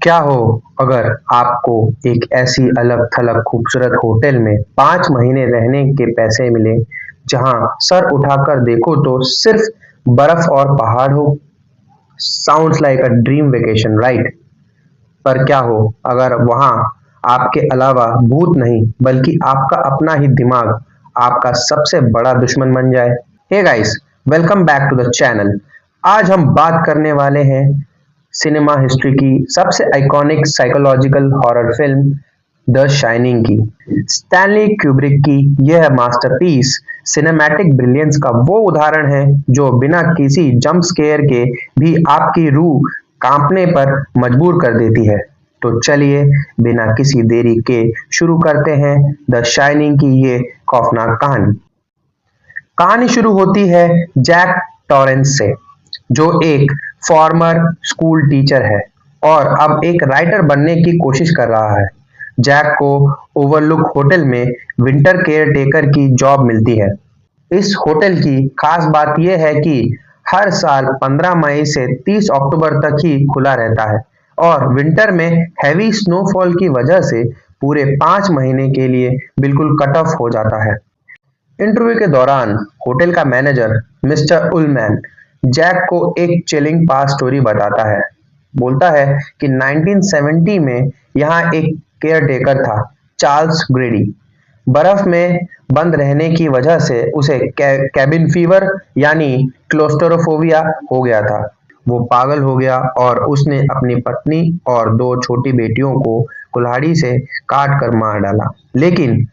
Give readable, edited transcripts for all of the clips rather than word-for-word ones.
क्या हो अगर आपको एक ऐसी अलग थलग खूबसूरत होटल में 5 महीने रहने के पैसे मिले जहां सर उठाकर देखो तो सिर्फ बर्फ और पहाड़ हो। Sounds like a dream vacation, right? पर क्या हो अगर वहां आपके अलावा भूत नहीं बल्कि आपका अपना ही दिमाग आपका सबसे बड़ा दुश्मन बन जाए। Hey guys, welcome back to the channel. आज हम बात करने वाले हैं सिनेमा हिस्ट्री की सबसे iconic psychological horror film the shining की। स्टैनली क्यूब्रिक की यह मास्टरपीस सिनेमैटिक ब्रिलियंस का वो उदाहरण है जो बिना किसी जंप स्केयर के भी आपकी रूह कांपने पर मजबूर कर देती है। तो चलिए बिना किसी देरी के शुरू करते हैं द शाइनिंग की ये खौफनाक कहानी। कहानी शुरू होती है जैक टॉरेंस से, जो एक फॉर्मर स्कूल टीचर है और अब एक राइटर बनने की कोशिश कर रहा है। जैक को ओवरलुक होटल में विंटर केयर टेकर की जॉब मिलती है। इस होटल की खास बात यह है कि हर साल 15 मई से 30 अक्टूबर तक ही खुला रहता है और विंटर में हैवी स्नोफॉल की वजह से पूरे 5 महीने के लिए बिल्कुल कट ऑफ हो जाता है। इंटरव्यू के दौरान होटल का मैनेजर मिस्टर उलमैन जैक को एक चिलिंग पास स्टोरी बताता है। बोलता है कि 1970 में यहाँ एक केयरटेकर था, चार्ल्स ग्रेडी। बर्फ में बंद रहने की वजह से उसे कैबिन फीवर यानी क्लोस्ट्रोफोबिया हो गया था। वो पागल हो गया और उसने अपनी पत्नी और 2 छोटी बेटियों को कुल्हाड़ी से काट कर मार डाला। लेकिन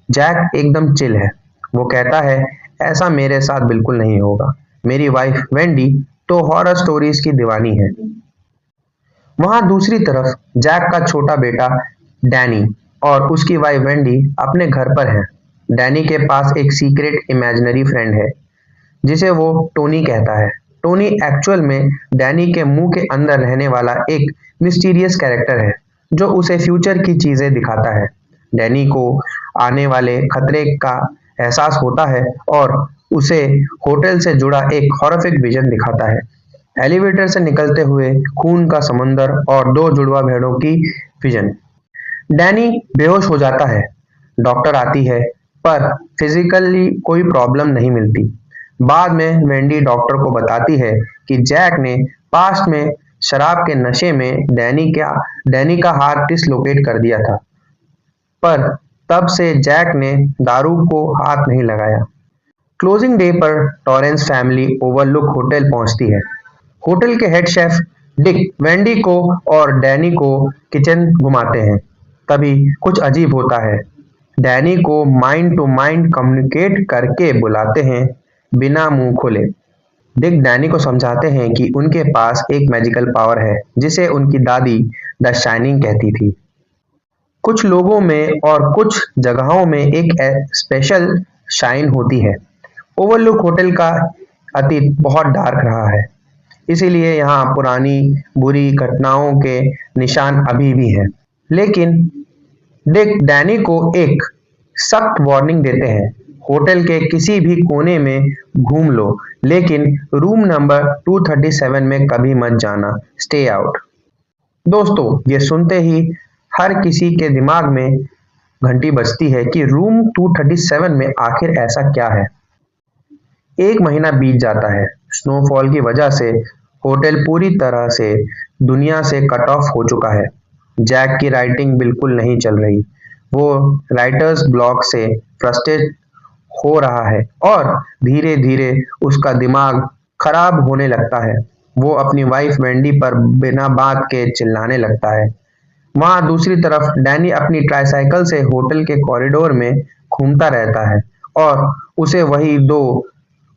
जैक एकदम चिल है। वो कहता है, ऐसा मेरे साथ बिल्कुल नहीं होगा। मेरी वाइफ वेंडी तो हॉरर स्टोरीज की दीवानी है। वहां दूसरी तरफ जैक का छोटा बेटा डैनी और उसकी वाइफ वेंडी अपने घर पर हैं। डैनी के पास एक सीक्रेट इमेजिनरी फ्रेंड है जिसे वो टोनी कहता है। टोनी एक्चुअल में डैनी के मुंह के अंदर रहने वाला एक मिस्टीरियस कैरेक्टर है जो उसे फ्यूचर की चीजें दिखाता है। डैनी को आने वाले खतरे का एहसास होता है और उसे होटल से जुड़ा एक हॉरिफिक विजन दिखाता है। एलिवेटर से निकलते हुए खून का समंदर और 2 जुड़वा भेड़ों की विजन। डैनी बेहोश हो जाता है। डॉक्टर आती है पर फिजिकली कोई प्रॉब्लम नहीं मिलती। बाद में वेंडी डॉक्टर को बताती है कि जैक ने पास्ट में शराब के नशे में डैनी का हाथ डिसलोकेट कर दिया था, पर तब से जैक ने दारू को हाथ नहीं लगाया। क्लोजिंग डे पर टॉरेंस फैमिली ओवरलुक होटल पहुंचती है। होटल के हेड शेफ डिक वेंडी को और डैनी को किचन घुमाते हैं। तभी कुछ अजीब होता है। डैनी को माइंड टू माइंड कम्युनिकेट करके बुलाते हैं बिना मुंह खोले। डिक डैनी को समझाते हैं कि उनके पास एक मैजिकल पावर है जिसे उनकी दादी द शाइनिंग कहती थी। कुछ लोगों में और कुछ जगहों में एक स्पेशल शाइन होती है। ओवरलुक होटल का अतीत बहुत डार्क रहा है, इसीलिए यहाँ पुरानी बुरी घटनाओं के निशान अभी भी हैं। लेकिन डिक डैनी को एक सख्त वार्निंग देते हैं, होटल के किसी भी कोने में घूम लो लेकिन रूम नंबर 237 में कभी मत जाना। Stay out. दोस्तों, ये सुनते ही हर किसी के दिमाग में घंटी बजती है कि रूम 237 में आखिर ऐसा क्या है। 1 महीना बीत जाता है। स्नोफॉल की वजह से होटल पूरी तरह से दुनिया से कट ऑफ हो चुका है। जैक की राइटिंग बिल्कुल नहीं चल रही। वो राइटर्स ब्लॉक से फ्रस्ट्रेट हो रहा है और धीरे धीरे उसका दिमाग खराब होने लगता है। वो अपनी वाइफ वेंडी पर बिना बात के चिल्लाने लगता है। वहां दूसरी तरफ डैनी अपनी ट्राइसाइकिल से होटल के कॉरिडोर में घूमता रहता है और उसे वही 2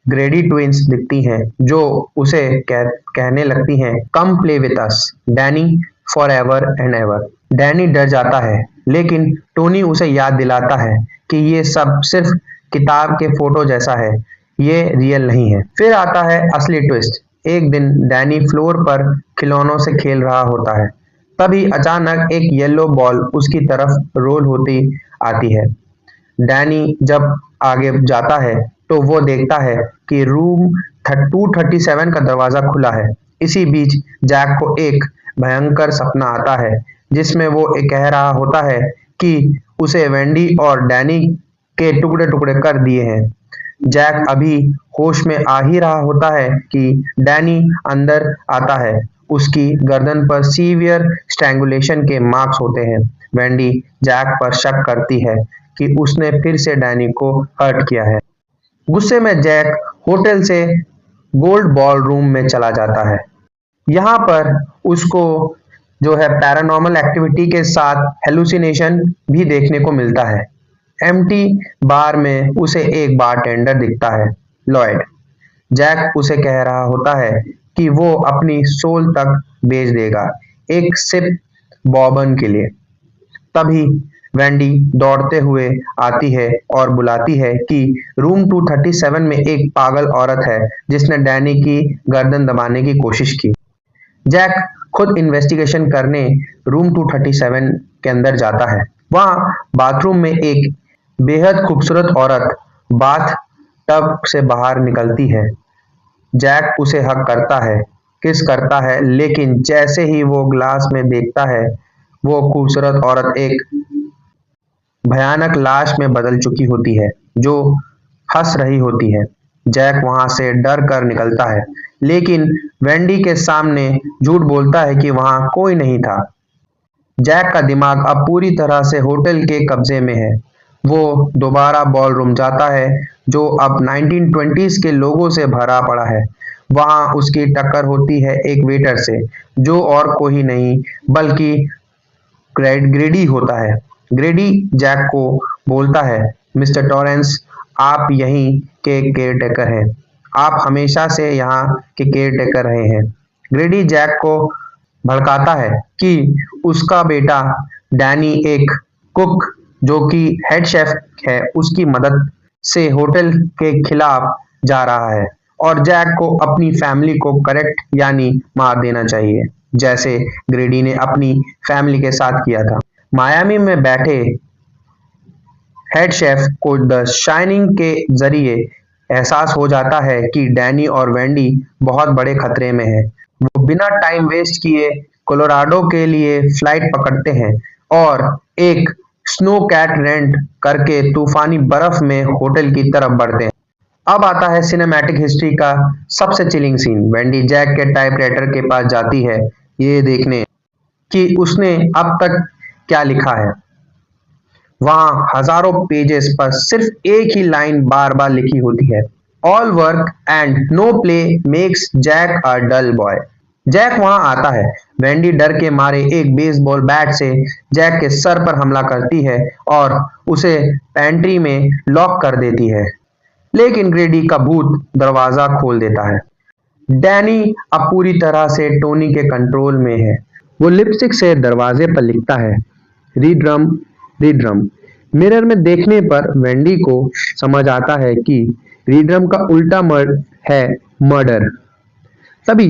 ग्रेडी ट्विंस दिखती हैं जो उसे कहने लगती हैं, come play with us Danny for ever and ever. Danny डर जाता है लेकिन टोनी उसे याद दिलाता है कि ये सब सिर्फ किताब के फोटो जैसा है, ये रियल नहीं है। फिर आता है असली ट्विस्ट। एक दिन डैनी फ्लोर पर खिलौनों से खेल रहा होता है। तभी अचानक एक येलो बॉल उसकी तरफ रोल होती आती है। डैनी जब आगे जाता है तो वो देखता है कि रूम 237 का दरवाजा खुला है। इसी बीच जैक को एक भयंकर सपना आता है जिसमें वो कह रहा होता है कि उसे वेंडी और डैनी के टुकड़े टुकड़े कर दिए हैं। जैक अभी होश में आ ही रहा होता है कि डैनी अंदर आता है। उसकी गर्दन पर सीवियर स्ट्रैंगुलेशन के मार्क्स होते हैं। वेंडी जैक पर शक करती है कि उसने फिर से डैनी को हर्ट किया है। गुस्से में जैक होटल से गोल्ड बॉल रूम में चला जाता है। यहाँ पर उसको जो है पैरानॉर्मल एक्टिविटी के साथ हेलुसिनेशन भी देखने को मिलता है। एम्प्टी बार में उसे एक बारटेंडर दिखता है, लॉयड। जैक उसे कह रहा होता है कि वो अपनी सोल तक बेच देगा एक सिप बॉर्बन के लिए। तभी वेंडी दौड़ते हुए आती है और बुलाती है कि रूम 237 में एक पागल औरत है जिसने डैनी की गर्दन दबाने की कोशिश की। जैक खुद इन्वेस्टिगेशन करने रूम 237 के अंदर जाता है। वहां बाथरूम में एक बेहद खूबसूरत औरत बाथ टब से बाहर निकलती है। जैक उसे हक करता है, किस करता है, लेकिन जैसे ही वो ग्लास में देखता है वो खूबसूरत औरत एक भयानक लाश में बदल चुकी होती है जो हंस रही होती है। जैक वहां से डर कर निकलता है, लेकिन वेंडी के सामने झूठ बोलता है कि वहां कोई नहीं था। जैक का दिमाग अब पूरी तरह से होटल के कब्जे में है। वो दोबारा बॉलरूम जाता है जो अब 1920s के लोगों से भरा पड़ा है। वहां उसकी टक्कर होती है एक वेटर से जो और कोई नहीं बल्कि ग्रेडी होता है। ग्रेडी जैक को बोलता है, मिस्टर टॉरेंस, आप यहीं के केयरटेकर हैं। आप हमेशा से यहाँ के केयरटेकर रहे हैं। ग्रेडी जैक को भड़काता है कि उसका बेटा डैनी एक कुक जो कि हेड शेफ है उसकी मदद से होटल के खिलाफ जा रहा है और जैक को अपनी फैमिली को करेक्ट यानी मार देना चाहिए जैसे ग्रेडी ने अपनी फैमिली के साथ किया था। मायामी में बैठे हेड शेफ को द शाइनिंग के जरिए एहसास हो जाता है कि डैनी और वेंडी बहुत बड़े खतरे में हैं। वो बिना टाइम वेस्ट किए कोलोराडो के लिए फ्लाइट पकड़ते हैं और एक स्नो कैट रेंट करके तूफानी बर्फ में होटल की तरफ बढ़ते हैं। अब आता है सिनेमैटिक हिस्ट्री का सबसे चिलिंग सीन। वेंडी जैक के टाइपराइटर के पास जाती है ये देखने कि उसने अब तक क्या लिखा है। वहां हजारों पेजेस पर सिर्फ एक ही लाइन बार बार लिखी होती है, all work and no play makes Jack a dull boy. Jack वहां आता है। वेंडी डर के मारे एक बेसबॉल बैट से जैक के सर पर हमला करती है और उसे पेंट्री में लॉक कर देती है, लेकिन ग्रेडी का भूत दरवाजा खोल देता है। डैनी अब पूरी तरह से टोनी के कंट्रोल में है। वो लिपस्टिक से दरवाजे पर लिखता है, रीड्रम रीड्रम। मिरर में देखने पर वेंडी को समझ आता है कि रीड्रम का उल्टा है मर्डर। तभी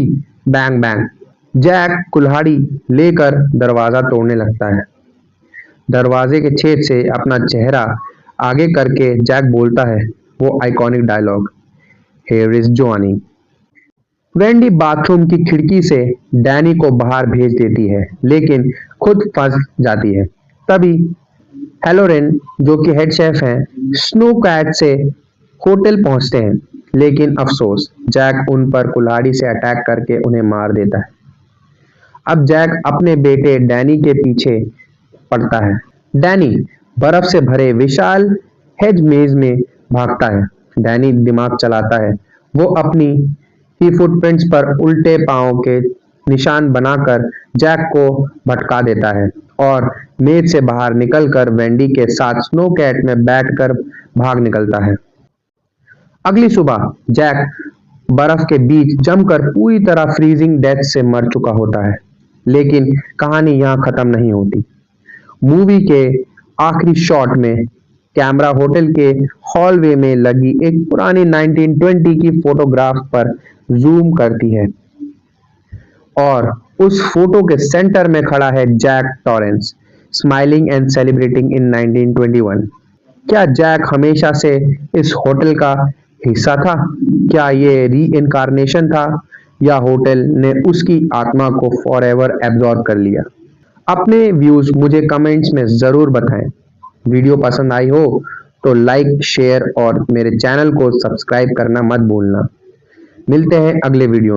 बैंग बैंग, जैक कुल्हाड़ी लेकर दरवाजा तोड़ने लगता है। दरवाजे के छेद से अपना चेहरा आगे करके जैक बोलता है वो iconic dialogue, here is Johnny. Wendy bathroom की खिड़की से डैनी को बाहर भेज देती है, लेकिन खुद फंस जाती है। तभी हेलोरेन जो कि हेड शेफ हैं, स्नो कैट से होटल पहुंचते हैं, लेकिन अफसोस जैक उन पर कुल्हाड़ी से अटैक करके उन्हें मार देता है। अब जैक अपने बेटे डैनी के पीछे पड़ता है। डैनी बर्फ से भरे विशाल हेज मेज में भागता है। डैनी दिमाग चलाता है। वो अपनी ही फुटप्रिंट्स पर उल्टे पांव के निशान बनाकर जैक को भटका देता है और मेज से बाहर निकलकर वेंडी के साथ स्नो कैट में बैठकर भाग निकलता है। अगली सुबह जैक बर्फ के बीच जमकर पूरी तरह फ्रीजिंग डेथ से मर चुका होता है, लेकिन कहानी यहाँ खत्म नहीं होती। मूवी के आखिरी शॉट में कैमरा होटल के हॉलवे में लगी एक पुरानी 1920 की फोटोग्राफ पर जूम करती है और उस फोटो के सेंटर में खड़ा है Jack Torrance, smiling and celebrating in 1921। क्या जैक हमेशा से इस होटल का हिस्सा था? क्या ये री इनकारनेशन था या होटल ने उसकी आत्मा को फॉरएवर एब्जॉर्ब कर लिया। अपने व्यूज मुझे कमेंट्स में ज़रूर बताएं। वीडियो पसंद आई हो तो लाइक, शेयर और मेरे चैनल को सब्सक्राइब करना मत भूलना। मिलते हैं अगले वीडियो में।